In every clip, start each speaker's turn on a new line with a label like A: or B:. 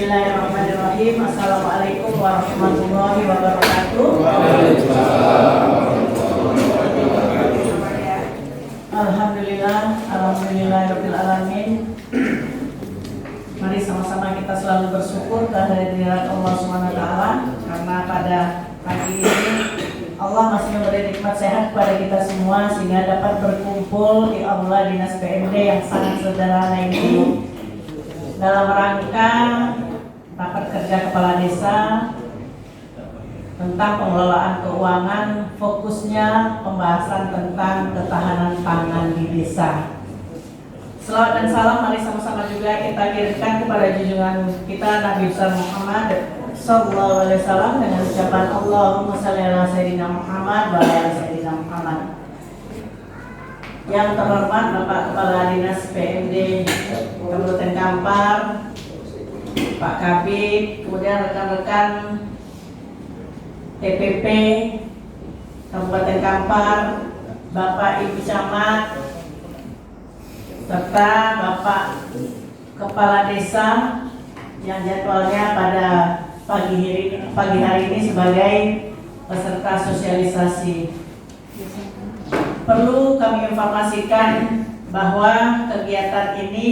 A: Bismillahirrahmanirrahim. Assalamualaikum warahmatullahi wabarakatuh. Alhamdulillahirabbil alamin. Mari sama-sama kita selalu bersyukur kehadirat Allah Subhanahu wa taala karena pada pagi ini Allah masih memberi nikmat sehat kepada kita semua sehingga dapat berkumpul di aula dinas PMD yang sangat sederhana ini dalam rangka rapat kerja kepala desa tentang pengelolaan keuangan, fokusnya pembahasan tentang ketahanan pangan di desa. Selawat dan salam mari sama-sama juga kita kirimkan kepada junjungan kita Nabi besar Muhammad sallallahu alaihi wasallam dengan ucapan Allahumma shalli ala sayyidina Muhammad wa ala sayyidina Muhammad. Yang terhormat Bapak Kepala Dinas PMD Kabupaten Kampar, Pak Kabid, kemudian rekan-rekan TPP Kabupaten Kampar, Bapak Ibu Camat, serta Bapak Kepala Desa yang jadwalnya pada pagi hari ini sebagai peserta sosialisasi. Perlu kami informasikan bahwa kegiatan ini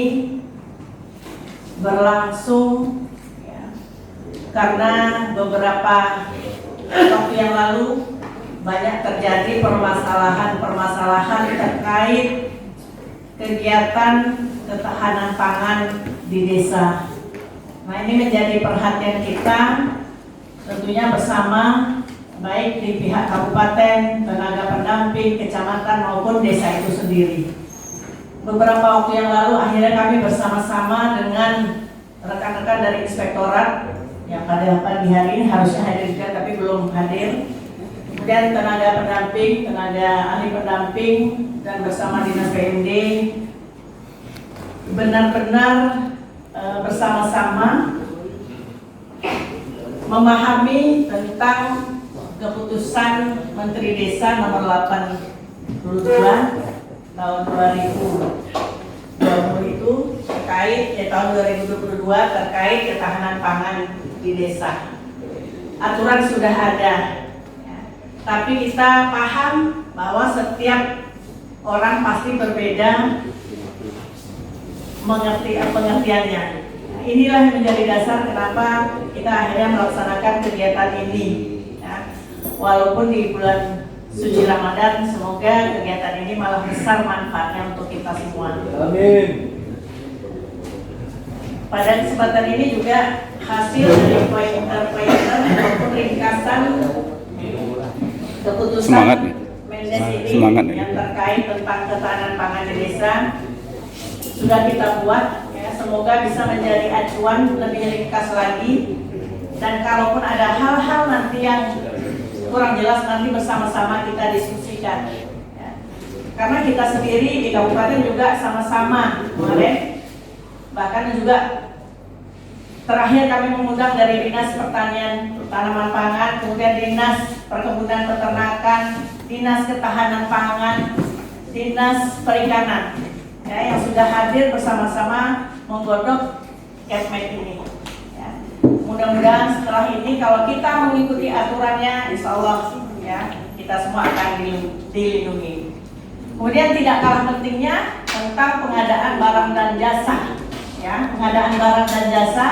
A: berlangsung karena beberapa waktu yang lalu banyak terjadi permasalahan terkait kegiatan ketahanan pangan di desa. Nah, ini menjadi perhatian kita tentunya bersama baik di pihak kabupaten, tenaga pendamping, kecamatan maupun desa itu sendiri. Beberapa waktu yang lalu akhirnya kami bersama-sama dengan rekan-rekan dari inspektorat yang pada pagi hari ini harusnya hadir juga tapi belum hadir. Kemudian tenaga pendamping, tenaga ahli pendamping dan bersama dinas PMD benar-benar bersama-sama memahami tentang keputusan Menteri Desa nomor 82 tahun 2020 itu terkait tahun 2022 terkait ketahanan pangan di desa. Aturan sudah ada, tapi kita paham bahwa setiap orang pasti berbeda pengertiannya. Inilah yang menjadi dasar kenapa kita akhirnya melaksanakan kegiatan ini. Walaupun di bulan suci Ramadan, semoga kegiatan ini malah besar manfaatnya untuk kita semua.
B: Amin.
A: Pada kesempatan ini juga hasil dari pointer-pointer maupun ringkasan keputusan Mendes ini yang terkait tentang ketahanan pangan di desa sudah kita buat. Semoga bisa menjadi acuan lebih ringkas lagi. Dan kalaupun ada hal-hal nanti yang kurang jelas nanti bersama-sama kita diskusikan. Karena kita sendiri di kabupaten juga sama-sama kemarin, bahkan juga terakhir kami mengundang dari Dinas Pertanian Tanaman Pangan, kemudian Dinas Perkebunan Peternakan, Dinas Ketahanan Pangan, Dinas Perikanan, yang sudah hadir bersama-sama menggodok Kepmed ini. Mudah-mudahan setelah ini kalau kita mengikuti aturannya, insya Allah kita semua akan dilindungi. Kemudian tidak kalah pentingnya tentang pengadaan barang dan jasa. Pengadaan barang dan jasa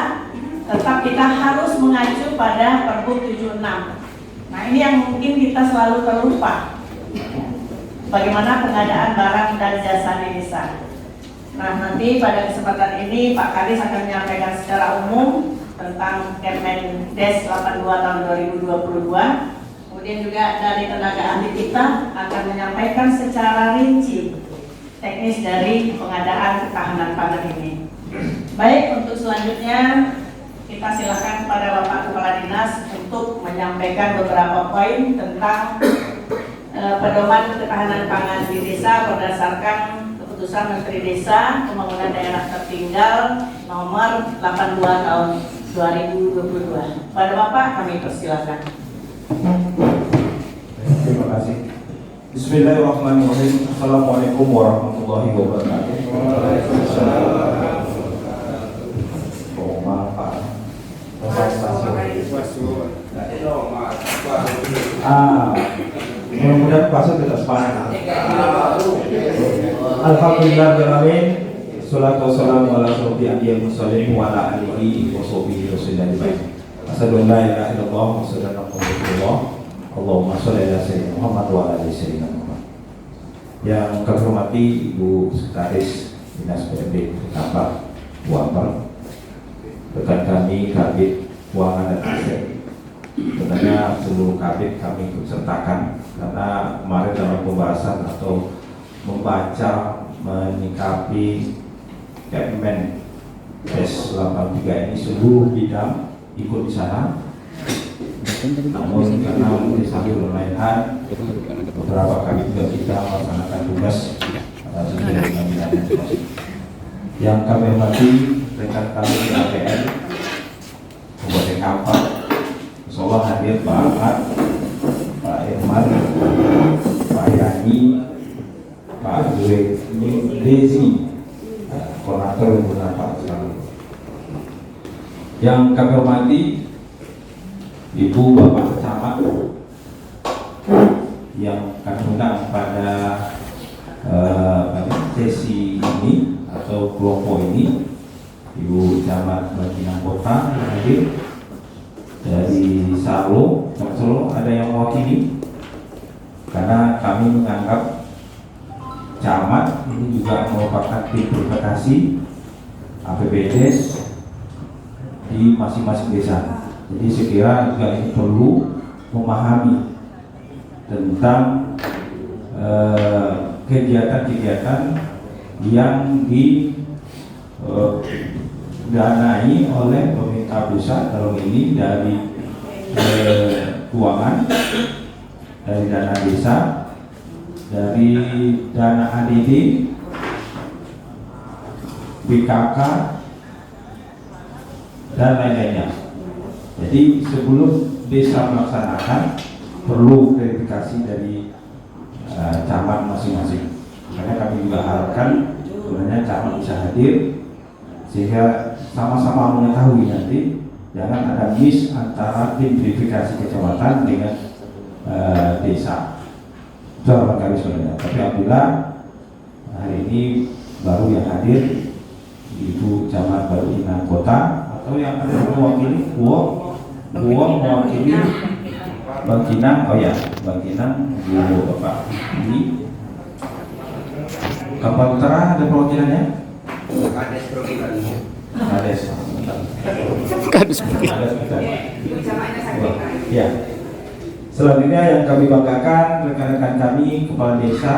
A: tetap kita harus mengacu pada Pergub 76. Nah, ini yang mungkin kita selalu terlupa. Bagaimana pengadaan barang dan jasa di desa. Nah, nanti pada kesempatan ini Pak Kadis akan menyampaikan secara umum tentang Kepmendes 82 tahun 2022. Kemudian juga dari tenaga ahli kita akan menyampaikan secara rinci teknis dari pengadaan ketahanan pangan ini. Baik, untuk selanjutnya kita silakan kepada Bapak Kepala Dinas untuk menyampaikan beberapa poin tentang pedoman ketahanan pangan di desa berdasarkan keputusan Menteri Desa Pembangunan Daerah Tertinggal nomor 82 tahun 2022. Pada Bapak kami persilakan.
B: Terima kasih. Bismillahirrahmanirrahim. Assalamualaikum warahmatullahi wabarakatuh. Waalaikumsalam. Mudah-mudahan puasa tetap semangat. Alhamdulillahirrahmanirrahim. Salatu wassalamu ala asyrofil anbiya'i wal mursalin wa ala alihi wa sahbihi wasallam. Asyhadu an la ilaha illallah wa asyhadu anna Muhammadan rasulullah. Allahumma shalli ala sayyidina Muhammad wa ala ali sayyidina Muhammad. Yang kami hormati Ibu Sekretaris Dinas PMD Kampar Buamper, rekan kami Kabid Keuangan dan Aset. Sebenarnya seluruh kabit kami ikut sertakan karena kemarin dalam pembahasan atau membaca menyikapi Kepmen S83 ini seluruh bidang ikut di sana. Namun karena di samping lain hal, beberapa kali juga kita melaksanakan tugas sesuai dengan bidangnya. Yang kami hormati rekan kami di APN Kabupaten Kampar, insyaallah hadir Pak Ahmad, Pak Irman, Pak Yani, Pak Desi, koordinator beberapa sekali. Yang kami hormati Ibu Bapak Camat yang kami undang pada sesi ini atau kelompok ini, Ibu Camat Bangkinang Kota yang hadir. Dari Solo ada yang mewakili karena kami menganggap camat ini juga merupakan tim verifikasi APBDes di masing-masing desa. Jadi saya kira juga ini perlu memahami tentang kegiatan-kegiatan yang didanai oleh pemerintah pusat, dalam ini dari keuangan, dari dana desa, dari dana ADD, BKK, dan lain-lainnya. Jadi sebelum desa melaksanakan perlu verifikasi dari camat masing-masing. Karena kami juga harapkan sebenarnya camat bisa hadir sehingga sama-sama mengetahui nanti jangan ada miss antara tim verifikasi kecamatan dengan desa. Itu harapan kami sebenarnya. Tapi alhamdulillah hari ini baru yang hadir Ibu Camat Bangkinang Kota atau yang ada mewakili mewakili Bangkinang. Oh ya, Bangkinang Bu Bapak ini. Kampar Utara ada perwakilannya? Kades. Ya. Selanjutnya yang kami banggakan rekan-rekan kami kepala desa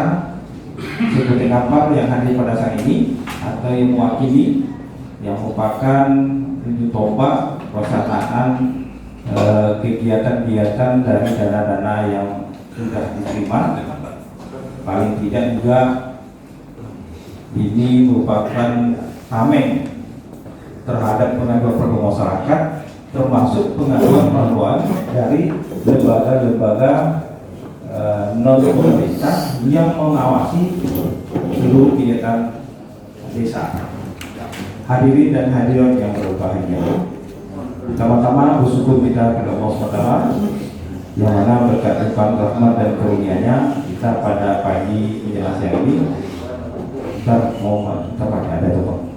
B: Kabupaten Kampar yang hadir pada saat ini atau yang mewakili yang merupakan ujung tombak pelaksanaan kegiatan-kegiatan dari dana-dana yang sudah diterima. Paling tidak juga ini merupakan tameng terhadap pengaduan masyarakat, termasuk pengaduan dari lembaga-lembaga non pemerintah yang mengawasi seluruh kegiatan desa. Hadirin dan hadirat yang berbahagia, pertama-tama bersyukur kita kepada Allah SWT yang mana berkat limpahan rahmat dan karunia-Nya kita pada pagi menjelang siang ini kita pakai ada coba.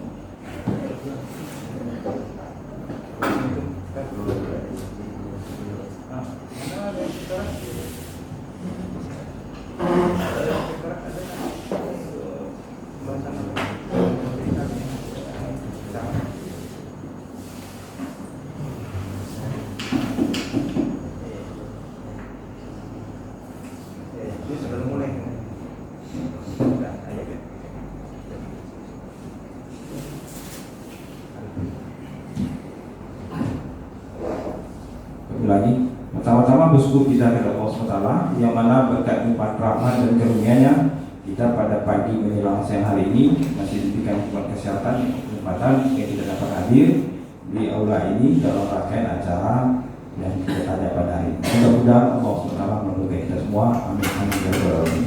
B: Lagi, pertama-tama bersyukur kita kepada Allah SWT yang mana berkat limpahan rahmat dan karunia-Nya kita pada pagi menjelang siang hari ini masih diberikan kesehatan kesempatan yang kita dapat hadir di aula ini dalam rangkaian acara yang kita ada pada hari ini. Mudah-mudahan Allah SWT memberkati kita semua. Amin. Amin.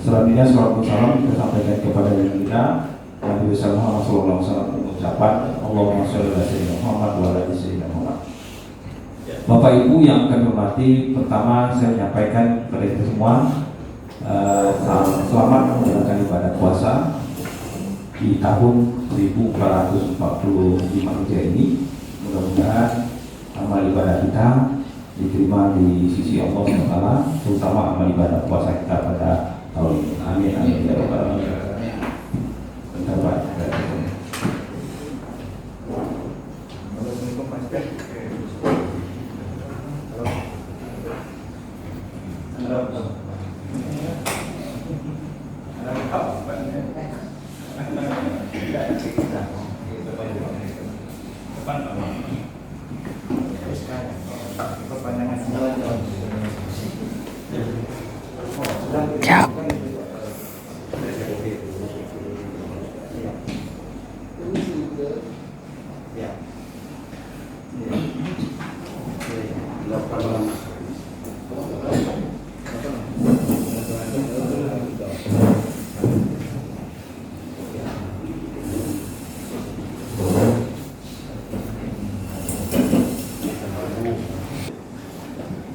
B: Selanjutnya salawat salam kita sampaikan kepada kita Nabi Muhammad SAW mengucapkan Allahumma sholli ala sayyidina Muhammad wa ala ali sayyidina Muhammad. Bapak Ibu yang kami hormati, pertama saya menyampaikan kepada kita semua selamat menjalankan ibadah puasa di tahun 1445 Hijriah ini. Mudah-mudahan amal ibadah kita diterima di sisi Allah SWT, terutama amal ibadah puasa kita pada tahun ini. Amin, amin, ya rabbal alamin. Bentar, Pak.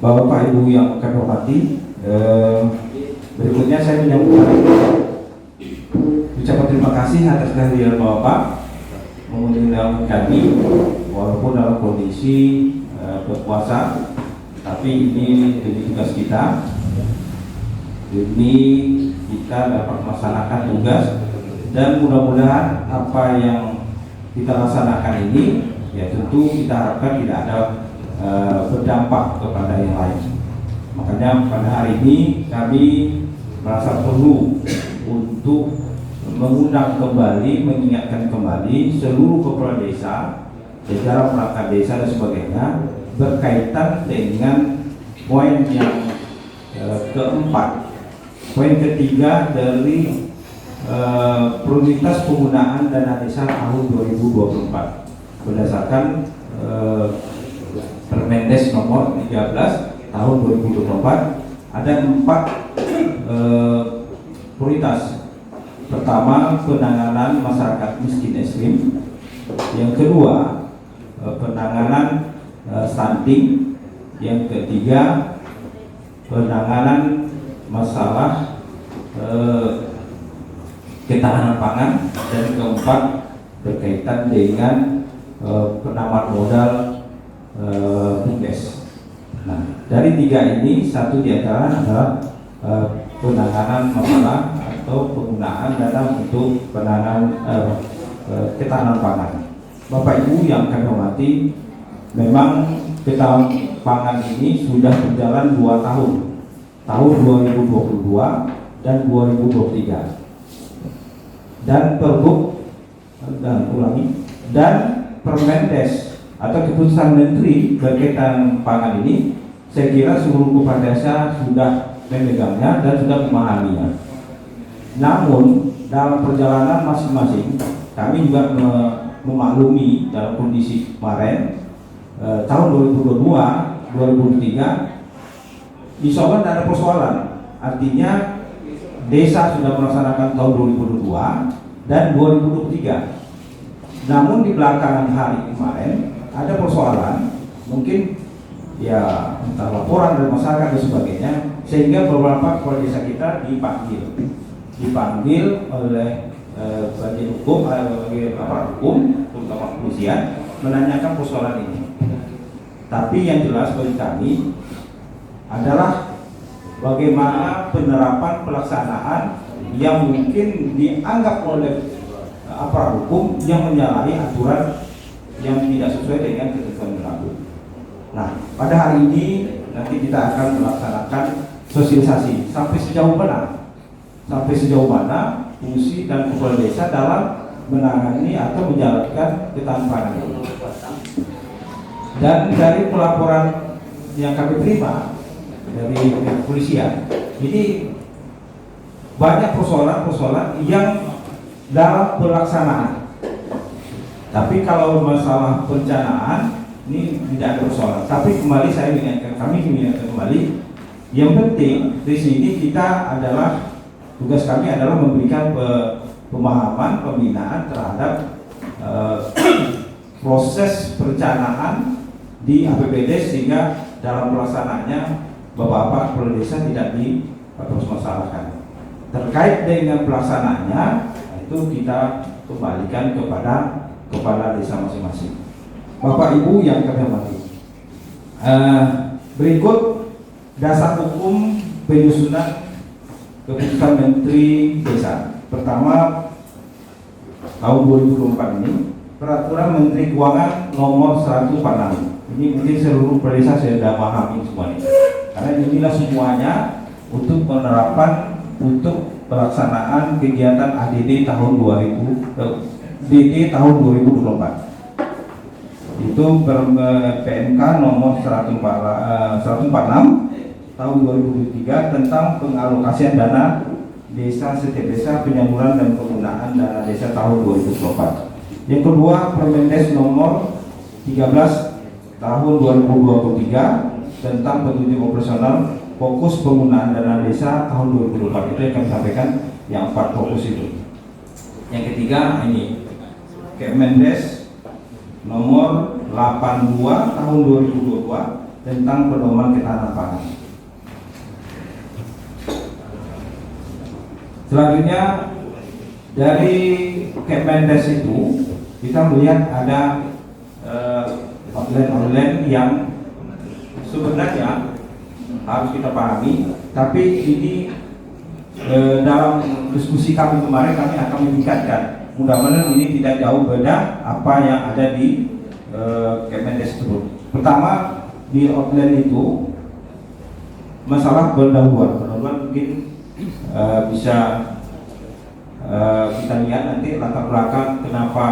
B: Bapak Ibu yang kami hormati, berikutnya saya menyampaikan ucapan terima kasih atas kehadiran Bapak mengundang kami walaupun dalam kondisi berpuasa, tapi ini demi tugas kita, demi kita dapat melaksanakan tugas, dan mudah-mudahan apa yang kita laksanakan ini ya tentu kita harapkan tidak ada berdampak kepada yang lain. Makanya pada hari ini kami merasa perlu untuk mengundang kembali, mengingatkan kembali seluruh kepala desa, jajaran perangkat desa dan sebagainya berkaitan dengan poin yang keempat, poin ketiga dari prioritas penggunaan dana desa tahun 2024 berdasarkan Permendes nomor 13 tahun 2024. Ada 4 prioritas. Pertama, penanganan masyarakat miskin ekstrim. Yang kedua, penanganan stunting. Yang ketiga, penanganan masalah ketahanan pangan. Dan keempat, berkaitan dengan penambahan modal BUMDes. Nah, dari 3 ini, satu diantara adalah penanganan masalah atau penggunaan dana untuk penanganan ketahanan pangan. Bapak Ibu yang kami hormati, memang ketahanan pangan ini sudah berjalan 2 tahun, tahun 2022 dan 2023. Dan Pergub dan Permendes atau keputusan menteri berkaitan pangan ini, saya kira seluruh kepala desa sudah memegangnya dan sudah memahaminya. Namun dalam perjalanan masing-masing, kami juga memaklumi dalam kondisi kemarin tahun 2022, 2023, insya Allah tidak ada persoalan. Artinya desa sudah melaksanakan tahun 2022 dan 2023. Namun di belakangan hari kemarin ada persoalan, mungkin ya entah laporan dari masyarakat dan sebagainya, sehingga beberapa kepala desa kita dipanggil oleh bagian hukum, aparat hukum, terutama kepolisian, menanyakan persoalan ini. Tapi yang jelas bagi kami adalah bagaimana penerapan pelaksanaan yang mungkin dianggap oleh aparat hukum yang menyalahi aturan yang tidak sesuai dengan ketentuan berlaku. Nah, pada hari ini nanti kita akan melaksanakan sosialisasi sampai sejauh mana fungsi dan kepala desa dalam menangani atau menjalankan ketahanan pangan ini. Dan dari pelaporan yang kami terima dari kepolisian, ini banyak persoalan-persoalan yang dalam pelaksanaan. Tapi kalau masalah perencanaan ini tidak ada persoalan. Tapi kembali saya mengingatkan, kami mengingatkan kembali, yang penting di sini kita adalah, tugas kami adalah memberikan pemahaman, pembinaan terhadap proses perencanaan di APBD, sehingga dalam pelaksanaannya Bapak-bapak kepala desa tidak dipermasalahkan. Terkait dengan pelaksanaannya, itu kita kembalikan kepada kepala desa masing-masing. Bapak Ibu yang kami hormati, berikut dasar hukum penyusunan keputusan Menteri Desa. Pertama, tahun 2024 ini Peraturan Menteri Keuangan nomor 146. Ini mungkin seluruh desa sudah pahami semua ini, karena inilah semuanya untuk penerapan untuk pelaksanaan kegiatan ADD tahun 2024. Itu PMK nomor 146 tahun 2023 tentang pengalokasian dana desa setiap desa, penyaluran dan penggunaan dana desa tahun 2024. Yang kedua, Permendes nomor 13 tahun 2023 tentang petunjuk operasional fokus penggunaan dana desa tahun 2024. Itu yang kami sampaikan, yang 4 fokus itu. Yang ketiga ini Kemendes nomor 82 tahun 2022 tentang pedoman ketahanan pangan. Selanjutnya dari Kemendes itu kita melihat ada online yang sebenarnya harus kita pahami, tapi ini dalam diskusi kami kemarin kami akan meningkatkan. Mudah-mudahan ini tidak jauh beda apa yang ada di Kemendes tersebut. Pertama, di outline itu masalah pendahuluan mungkin bisa kita lihat nanti latar belakang kenapa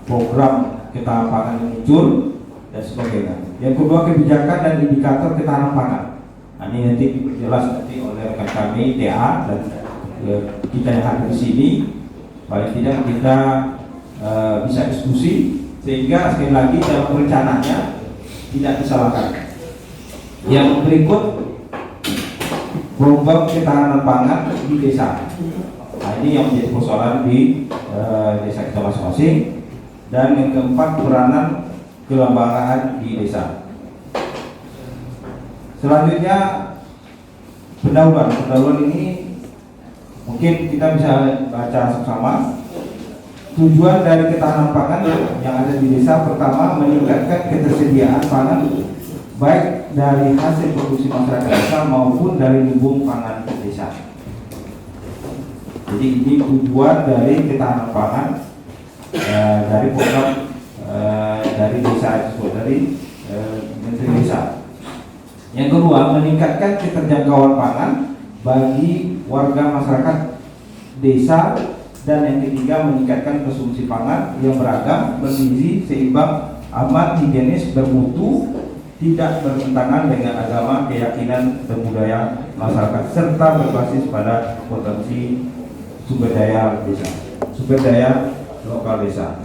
B: program ketahanan pangan muncul dan sebagainya. Yang kedua, kebijakan dan indikator ketahanan pangan. Nah, ini nanti dijelas nanti oleh rekan kami TA dan kita yang hadir di sini. Paling tidak kita bisa diskusi sehingga sekali lagi dalam rencananya tidak disalahkan. Yang berikut, program ketahanan pangan di desa. Nah, ini yang menjadi persoalan di desa kita masing-masing. Dan yang keempat, peranan kelembagaan di desa. Selanjutnya, pendahuluan ini mungkin kita bisa baca sama-sama. Tujuan dari ketahanan pangan yang ada di desa, pertama, meningkatkan ketersediaan pangan baik dari hasil produksi masyarakat desa maupun dari lumbung pangan desa. Jadi ini tujuan dari ketahanan pangan dari program dari desa tersebut, dari Menteri Desa. Yang kedua, meningkatkan keterjangkauan pangan bagi warga masyarakat desa. Dan yang ketiga, meningkatkan konsumsi pangan yang beragam, bergizi, seimbang, aman, higienis, bermutu, tidak bertentangan dengan agama, keyakinan, dan budaya masyarakat, serta berbasis pada potensi sumber daya desa, sumber daya lokal desa.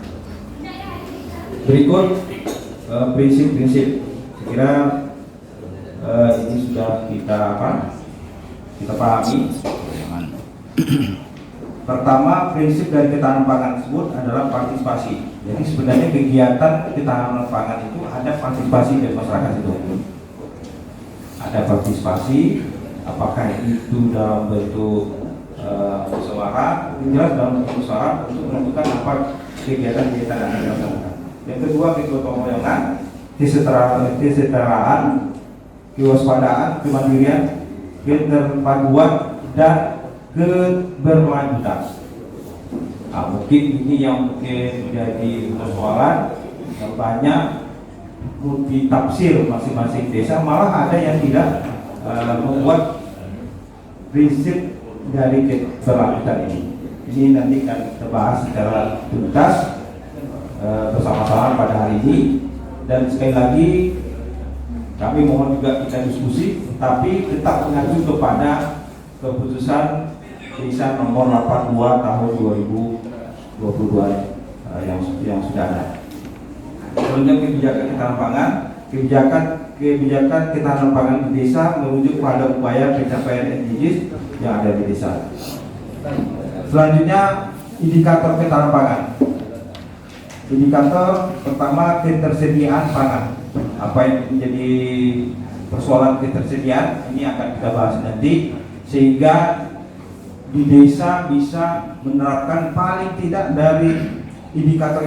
B: Berikut prinsip-prinsip. Saya kira ini sudah kita pahami. Pertama, prinsip dari ketahanan pangan tersebut adalah partisipasi. Jadi sebenarnya kegiatan ketahanan pangan itu ada partisipasi dari masyarakat itu. Ada partisipasi, apakah itu dalam bentuk musyawarah, jelas dalam bentuk musyawarah untuk menentukan apa kegiatan-kegiatan yang akan dilakukan. Yang kedua, kegotong royongan, kesetaraan, kewaspadaan, kemandirian, keterpaduan, dan keberlanjutan. Nah, mungkin ini yang menjadi persoalan yang banyak multi tafsir masing-masing desa, malah ada yang tidak membuat prinsip dari keberlanjutan ini. Ini nanti akan kita bahas secara tuntas bersama-sama pada hari ini. Dan sekali lagi kami mohon juga kita diskusi, tapi tetap mengacu kepada keputusan Desa nomor 82 tahun 2022 yang sudah ada. Selanjutnya, kebijakan ketahanan pangan. Kebijakan ketahanan pangan di desa merujuk pada upaya pencapaian SDGs yang ada di desa. Selanjutnya, indikator ketahanan pangan. Indikator pertama, ketersediaan pangan. apa yang menjadi persoalan ketersediaan ini akan kita bahas nanti, sehingga di desa bisa menerapkan paling tidak dari tiga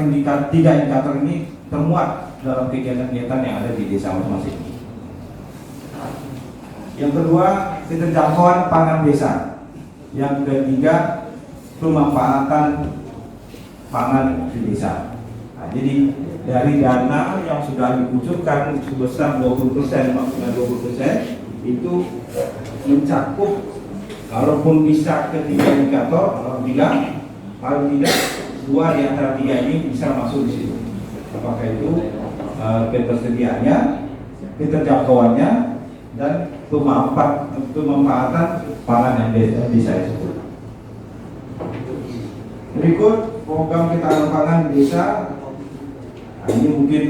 B: indikator ini termuat dalam kegiatan-kegiatan yang ada di desa masing-masing. Yang kedua, keterjangkauan pangan desa. Yang ketiga, pemanfaatan pangan di desa. Nah, jadi dari dana yang sudah dikucurkan sebesar 20%, maksudnya 20% itu mencakup, kalaupun bisa ketiga indikator, paling tidak dua di antara tiga ini bisa masuk di situ. Apakah itu ketersediaannya, keterjangkauannya, dan pemanfaatan pangan yang bisa disebut. Berikut program ketahanan pangan di desa. Nah, ini mungkin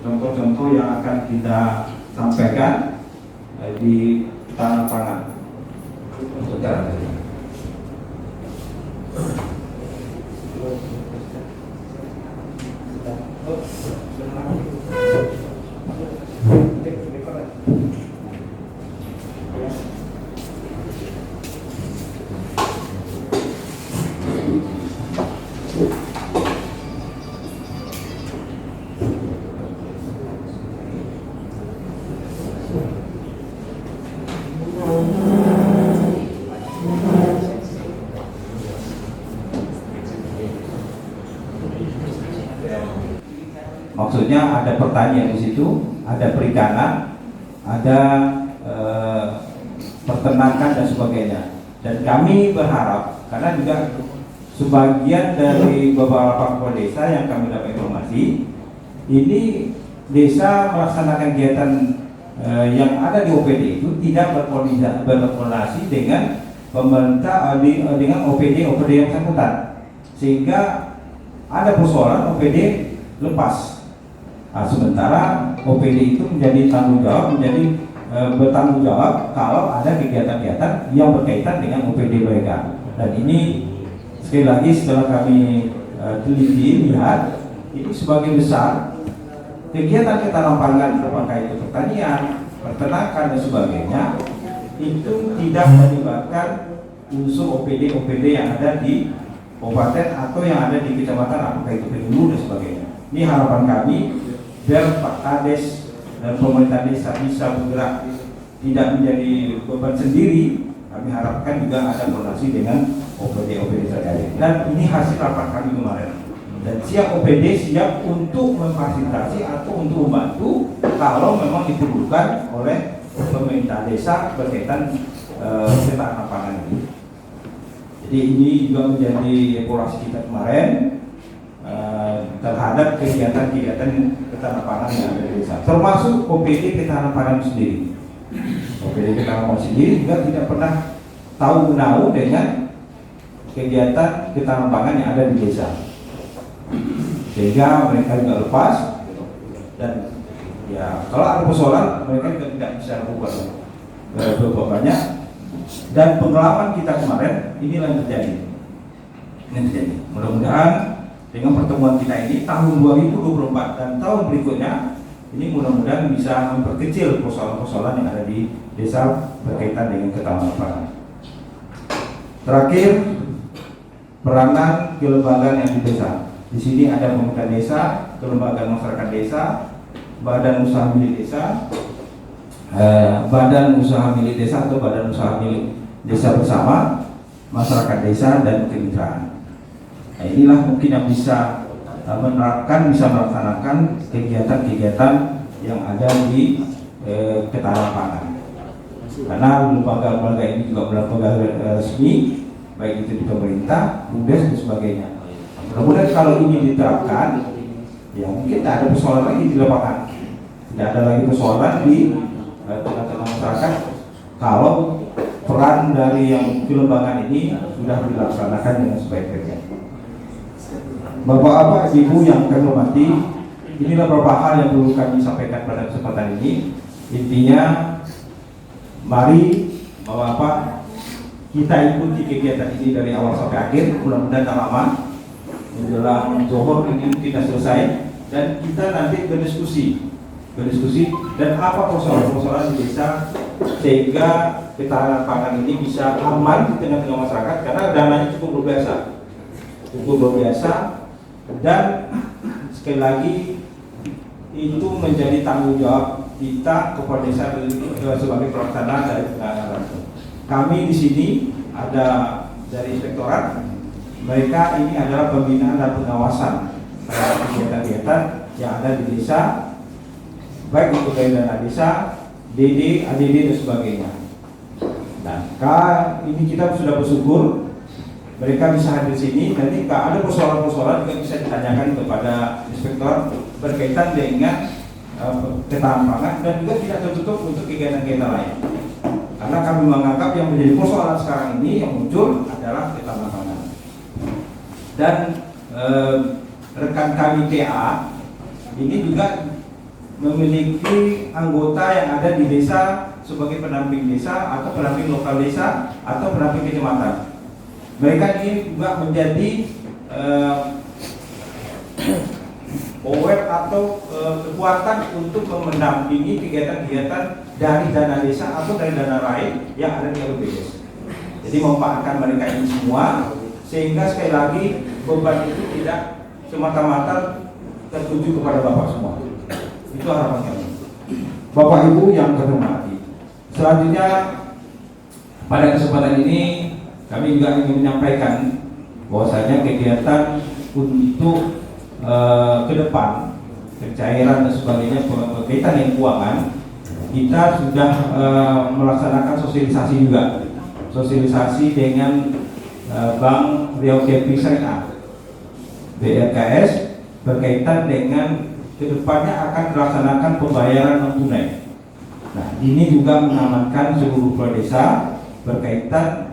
B: contoh-contoh yang akan kita sampaikan di ketahanan pangan. Maksudnya ada pertanian di situ, ada perikanan, ada peternakan dan sebagainya. Dan kami berharap, karena juga sebagian dari beberapa kepala desa yang kami dapat informasi, ini desa melaksanakan kegiatan yang ada di OPD itu tidak berkoordinasi dengan pemerintah dengan OPD yang bersangkutan, sehingga ada persoalan OPD lepas. Nah, sementara OPD itu menjadi bertanggung jawab kalau ada kegiatan-kegiatan yang berkaitan dengan OPD mereka. Dan ini sekali lagi setelah kami teliti lihat, ini sebagian besar kegiatan ketahanan pangan, apakah itu pertanian, peternakan dan sebagainya, itu tidak melibatkan unsur OPD yang ada di kabupaten atau yang ada di kecamatan, apakah itu Penghulu dan sebagainya. Ini harapan kami biar Pak Kades dan pemerintah desa bisa bergerak, tidak menjadi beban sendiri. Kami harapkan juga ada koordinasi dengan OPD terkait. Dan ini hasil rapat kami kemarin. Dan siap OPD siap untuk memfasilitasi atau untuk membantu kalau memang diperlukan oleh pemerintah desa berkaitan ketahanan pangan ini. Jadi ini juga menjadi evaluasi kita kemarin terhadap kegiatan-kegiatan ketahanan pangan yang ada di desa, termasuk OPD ketahanan pangan sendiri. OPD ketahanan pangan sendiri juga tidak pernah tahu menahu dengan kegiatan ketahanan pangan yang ada di desa, sehingga mereka juga lepas. Dan ya kalau ada persoalan mereka juga tidak bisa lakukan banyak. Dan pengalaman kita kemarin inilah yang terjadi. Mudah-mudahan dengan pertemuan kita ini tahun 2024 dan tahun berikutnya ini mudah-mudahan bisa memperkecil persoalan-persoalan yang ada di desa berkaitan dengan ketahanan pangan. Terakhir, peranan kelembagaan yang di desa. Di sini ada pemerintah desa, kelembagaan masyarakat desa, badan usaha milik desa, badan usaha milik desa atau badan usaha milik desa bersama, masyarakat desa dan kemitraan. Nah, inilah mungkin yang bisa melaksanakan kegiatan-kegiatan yang ada di ketahanan pangan. Karena lembaga-lembaga ini juga lembaga resmi, baik itu di pemerintah, BUMDes dan sebagainya. Mudah-mudahan kalau ini diterapkan, ya mungkin tidak ada persoalan lagi di lapangan, tidak ada lagi persoalan di tengah-tengah masyarakat kalau peran dari yang kelembagaan ini sudah dilaksanakan dengan sebaik-baiknya. Bapak-bapak, ibu yang kami hormati, inilah beberapa hal yang perlu kami sampaikan pada kesempatan ini. Intinya, mari bapak-bapak kita ikuti kegiatan ini dari awal sampai akhir. Mudah-mudahan tak lama menjelang zuhur ini kita selesai dan kita nanti berdiskusi berdiskusi dan apa persoalan-persoalan di desa sehingga ketahanan pangan ini bisa aman di tengah-tengah masyarakat karena dananya cukup luar biasa dan sekali lagi itu menjadi tanggung jawab kita kepala desa sebagai pelaksana dari penanganan. Kami di sini ada dari inspektorat, mereka ini adalah pembinaan dan pengawasan kegiatan-kegiatan yang ada di desa, baik untuk dari dana desa, DD, ADD dan sebagainya. Dan ini kita sudah bersyukur mereka bisa hadir di sini. Nanti kalau ada persoalan-persoalan juga bisa ditanyakan kepada inspektor berkaitan dengan ketahanan pangan dan juga tidak tertutup untuk kegiatan-kegiatan lain. Karena kami menganggap yang menjadi persoalan sekarang ini yang muncul adalah ketahanan pangan. Dan rekan kami TA ini juga memiliki anggota yang ada di desa sebagai pendamping desa atau pendamping lokal desa atau pendamping kecamatan. Mereka ini juga menjadi power atau kekuatan untuk mendampingi kegiatan-kegiatan dari dana desa atau dari dana lain yang ada di LPDS. Jadi memanfaatkan mereka ini semua sehingga sekali lagi beban itu tidak semata-mata tertuju kepada Bapak semua. Itu harapan kami. Bapak Ibu yang terhormati, selanjutnya pada kesempatan ini kami juga ingin menyampaikan bahwasanya kegiatan untuk ke depan pencairan dan sebagainya berkaitan dengan keuangan kita sudah melaksanakan sosialisasi juga, sosialisasi dengan Bank Riau Kepri Syariah BRKS berkaitan dengan kedepannya akan dilaksanakan pembayaran non tunai. Nah, ini juga mengamankan seluruh kepala desa berkaitan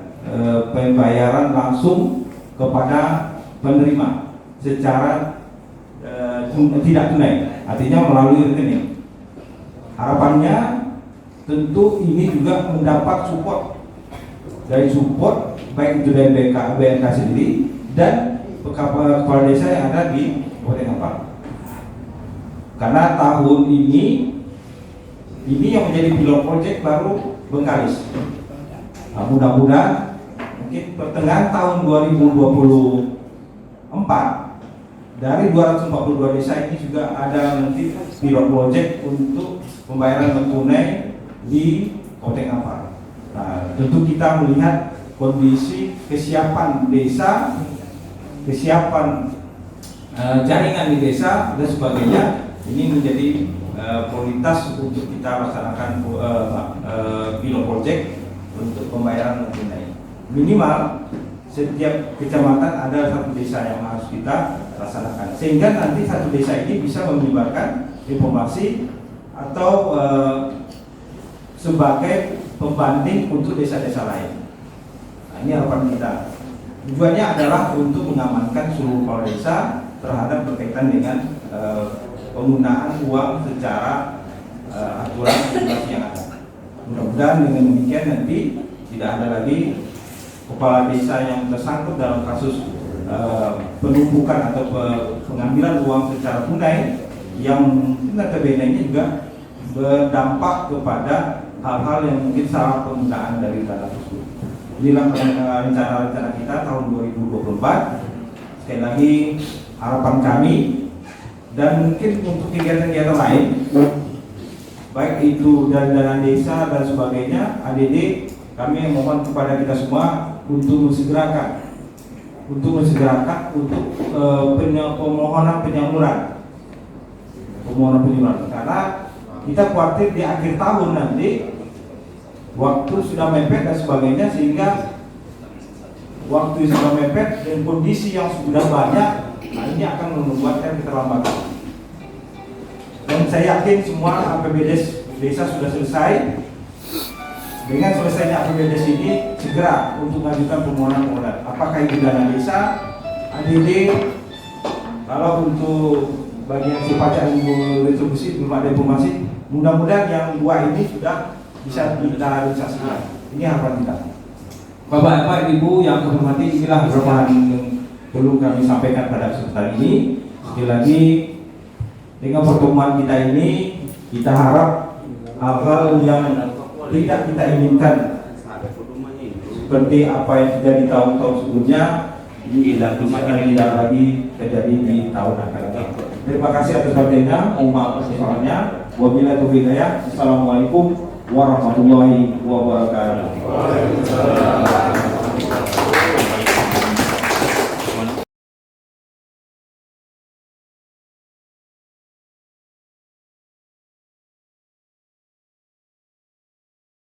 B: pembayaran langsung kepada penerima secara tidak tunai, artinya melalui rekening. Harapannya tentu ini juga mendapat support dari support baik itu dari BNK sendiri dan kepala desa yang ada di Kabupaten Ampar. Karena tahun ini yang menjadi pilot project baru Bengkalis. Nah, mudah-mudahan mungkin pertengahan tahun 2024 dari 242 desa ini juga ada nanti pilot project untuk pembayaran non tunai di Kabupaten Ampar. Nah, tentu kita melihat kondisi kesiapan desa, kesiapan jaringan di desa dan sebagainya. Ini menjadi prioritas untuk kita laksanakan pilot project untuk pembayaran non tunai. Minimal setiap kecamatan ada satu desa yang harus kita laksanakan, sehingga nanti satu desa ini bisa menyebarkan informasi atau sebagai pembanding untuk desa-desa lain. Nah, ini harapan kita. Tujuannya adalah untuk mengamankan seluruh kepala desa terhadap berkaitan dengan penggunaan uang secara aturan regulasi yang ada. Mudah-mudahan dengan demikian nanti tidak ada lagi kepala desa yang tersangkut dalam kasus penumpukan atau pengambilan uang secara tunai yang notabene ini juga berdampak kepada hal-hal yang mungkin salah penggunaan dari dana tersebut. Inilah rencana-rencana kita tahun 2024. Sekali lagi harapan kami dan mungkin untuk kegiatan-kegiatan lain, baik itu dari dana desa dan sebagainya, ADD, kami mohon kepada kita semua untuk mensegerakan untuk permohonan penyaluran karena kita khawatir di akhir tahun nanti waktu sudah mepet dan sebagainya, sehingga waktu sudah mepet dan kondisi yang sudah banyak, nah ini akan membuatkan keterlambatan. Dan saya yakin semua APBDes desa sudah selesai. Dengan selesainya APBDes ini segera untuk mengajukan permohonan. Apakah itu dana desa, ADD, kalau untuk bagian si pajak retribusi belum ada informasi. Mudah-mudahan yang dua ini sudah bisa kita realisasikan. Ini harapan kita. Bapak Ibu yang kami hormati, inilah beberapa yang perlu kami sampaikan pada kesempatan ini. Sekali lagi, dengan pertemuan kita ini Kita harap hal-hal yang tidak kita inginkan seperti apa yang terjadi tahun-tahun sebelumnya tidak lagi terjadi di tahun akan datang. Terima kasih atas perhatiannya. Mohon maaf atas kesalahannya. Wabillahi taufiq wal hidayah. Assalamualaikum warahmatullahi wabarakatuh.